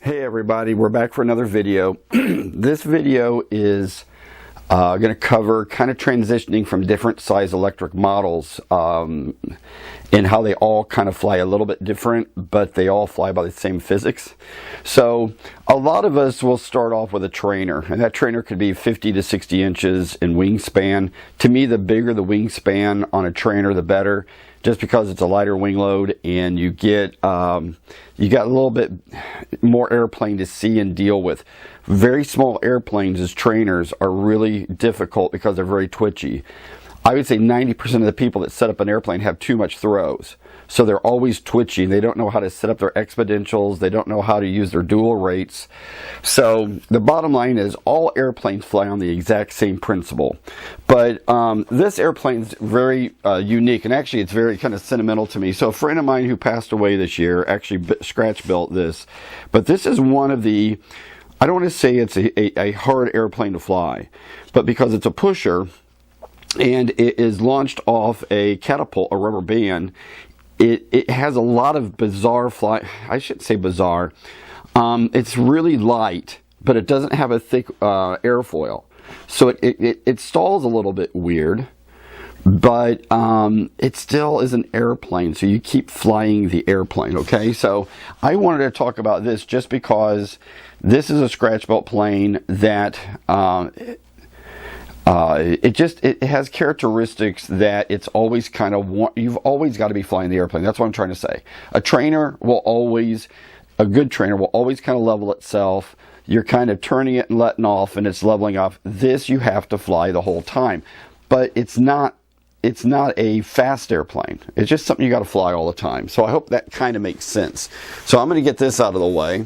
Hey everybody, we're back for another video. This video is going to cover kind of transitioning from different size electric models and how they all kind of fly a little bit different, but they all fly by the same physics. So a lot of us will start off with a trainer, and that trainer could be 50 to 60 inches in wingspan. To me, the bigger the wingspan on a trainer, the better, just because it's a lighter wing load and you got a little bit more airplane to see and deal with. Very small airplanes as trainers are really difficult because they're very twitchy. I would say 90% of the people that set up an airplane have too much throws. So they're always twitchy. They don't know how to set up their exponentials. They don't know how to use their dual rates. So the bottom line is all airplanes fly on the exact same principle. But this airplane is very unique, and actually it's very kind of sentimental to me. So a friend of mine who passed away this year actually scratch built this. But this is one of the, I don't want to say it's a hard airplane to fly, but because it's a pusher, and it is launched off a catapult, a rubber band. It has a lot of bizarre fly. I shouldn't say bizarre. It's really light, but it doesn't have a thick airfoil, so it stalls a little bit weird. But it still is an airplane, so you keep flying the airplane. Okay, so I wanted to talk about this just because this is a scratch built plane that. It has characteristics that it's always kind of, you've always got to be flying the airplane. That's what I'm trying to say. A good trainer will always kind of level itself. You're kind of turning it and letting off, and it's leveling off. This you have to fly the whole time. But it's not a fast airplane. It's just something you got to fly all the time. So I hope that kind of makes sense. So I'm going to get this out of the way.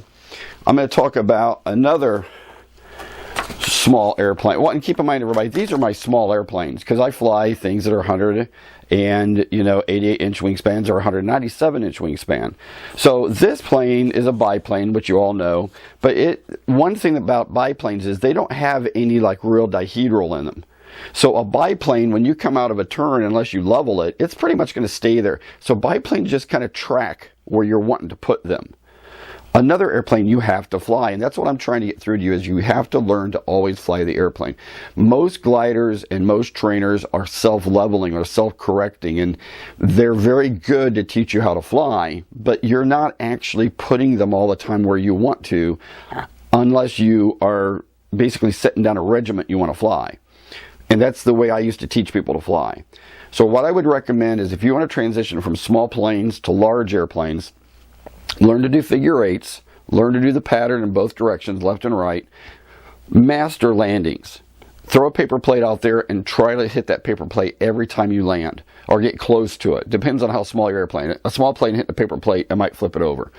I'm going to talk about another small airplane. Well, and keep in mind, everybody, these are my small airplanes because I fly things that are 100 and 88-inch wingspans or 197-inch wingspan. So this plane is a biplane, which you all know. But one thing about biplanes is they don't have any like real dihedral in them. So a biplane, when you come out of a turn, unless you level it, it's pretty much going to stay there. So biplanes just kind of track where you're wanting to put them. Another airplane you have to fly, and that's what I'm trying to get through to you, is you have to learn to always fly the airplane. Most gliders and most trainers are self-leveling or self-correcting, and they're very good to teach you how to fly, but you're not actually putting them all the time where you want to, unless you are basically setting down a regiment you want to fly. And that's the way I used to teach people to fly. So what I would recommend is if you want to transition from small planes to large airplanes, learn to do figure eights, learn to do the pattern in both directions, left and right, master landings. Throw a paper plate out there and try to hit that paper plate every time you land, or get close to it. Depends on how small your airplane is. A small plane hitting a paper plate, it might flip it over.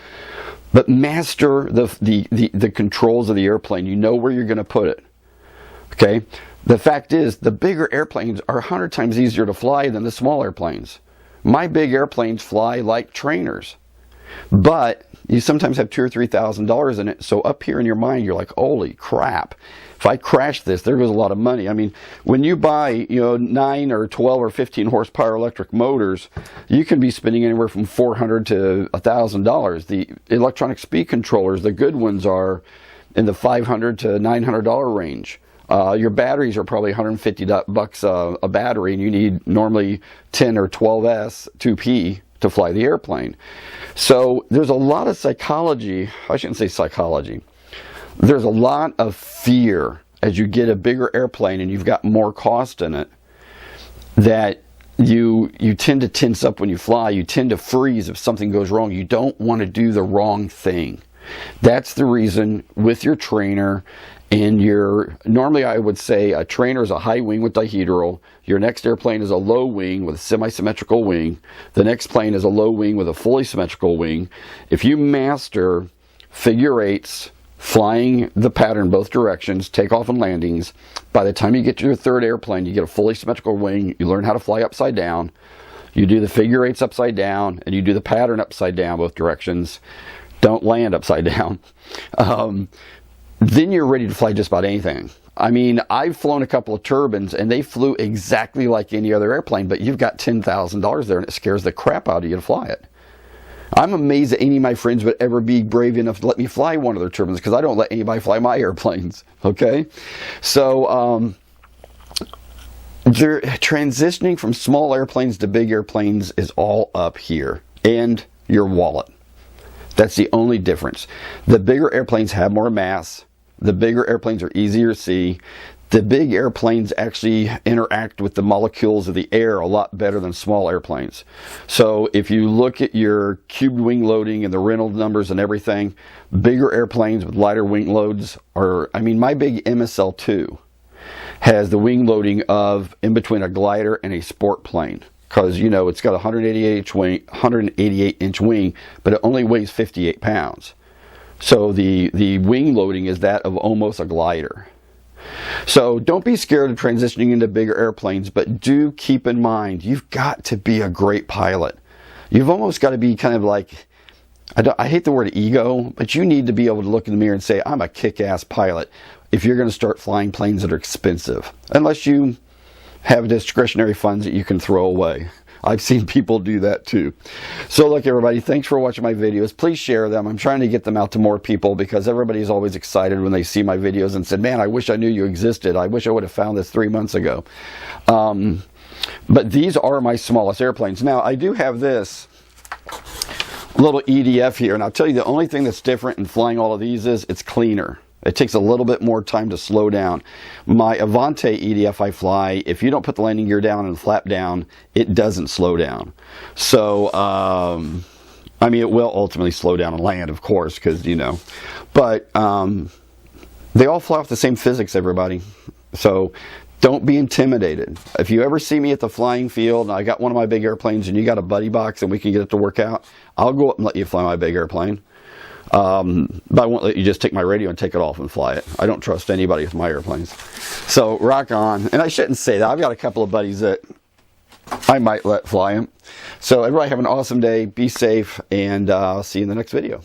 But master the controls of the airplane. You know where you're going to put it. Okay? The fact is, the bigger airplanes are 100 times easier to fly than the small airplanes. My big airplanes fly like trainers. But you sometimes have $2,000 or $3,000 in it, so up here in your mind you're like, holy crap, if I crash this, there goes a lot of money. I mean, when you buy 9 or 12 or 15 horsepower electric motors, you can be spending anywhere from $400 to $1,000. The electronic speed controllers, the good ones, are in the $500 to $900 range. Your batteries are probably $150 a battery, and you need normally 10 or 12S 2P to fly the airplane. So there's a lot of psychology. I shouldn't say psychology. There's a lot of fear as you get a bigger airplane and you've got more cost in it, that you tend to tense up when you fly. You tend to freeze if something goes wrong. You don't want to do the wrong thing. That's the reason with your trainer. And normally I would say a trainer is a high wing with dihedral. Your next airplane is a low wing with a semi-symmetrical wing. The next plane is a low wing with a fully symmetrical wing. If you master figure eights, flying the pattern both directions, takeoff and landings, by the time you get to your third airplane, you get a fully symmetrical wing, you learn how to fly upside down, you do the figure eights upside down, and you do the pattern upside down both directions. Don't land upside down. Then you're ready to fly just about anything. I mean, I've flown a couple of turbines and they flew exactly like any other airplane, but you've got $10,000 there and it scares the crap out of you to fly it. I'm amazed that any of my friends would ever be brave enough to let me fly one of their turbines, because I don't let anybody fly my airplanes, okay? So, they're transitioning from small airplanes to big airplanes is all up here, and your wallet. That's the only difference. The bigger airplanes have more mass. The bigger airplanes are easier to see. The big airplanes actually interact with the molecules of the air a lot better than small airplanes. So if you look at your cubed wing loading and the Reynolds numbers and everything, bigger airplanes with lighter wing loads are, I mean, my big MSL2 has the wing loading of in between a glider and a sport plane, because you know it's got a 188-inch wing, but it only weighs 58 pounds. So the wing loading is that of almost a glider. So don't be scared of transitioning into bigger airplanes, but do keep in mind you've got to be a great pilot. You've almost got to be kind of like, I hate the word ego, but you need to be able to look in the mirror and say, I'm a kick-ass pilot, if you're going to start flying planes that are expensive, unless you have discretionary funds that you can throw away. I've seen people do that too. So look, everybody, thanks for watching my videos. Please share them. I'm trying to get them out to more people, because everybody's always excited when they see my videos and said, man, I wish I knew you existed. I wish I would have found this 3 months ago. But these are my smallest airplanes. Now, I do have this little EDF here, and I'll tell you the only thing that's different in flying all of these is it's cleaner. It takes a little bit more time to slow down. My Avante EDF I fly, if you don't put the landing gear down and flap down, it doesn't slow down. So, I mean, it will ultimately slow down and land, of course, because, you know. But they all fly off the same physics, everybody. So don't be intimidated. If you ever see me at the flying field and I got one of my big airplanes and you got a buddy box and we can get it to work out, I'll go up and let you fly my big airplane. But I won't let you just take my radio and take it off and fly it. I don't trust anybody with my airplanes. So rock on. And I shouldn't say that. I've got a couple of buddies that I might let fly them. So everybody have an awesome day. Be safe, and I'll see you in the next video.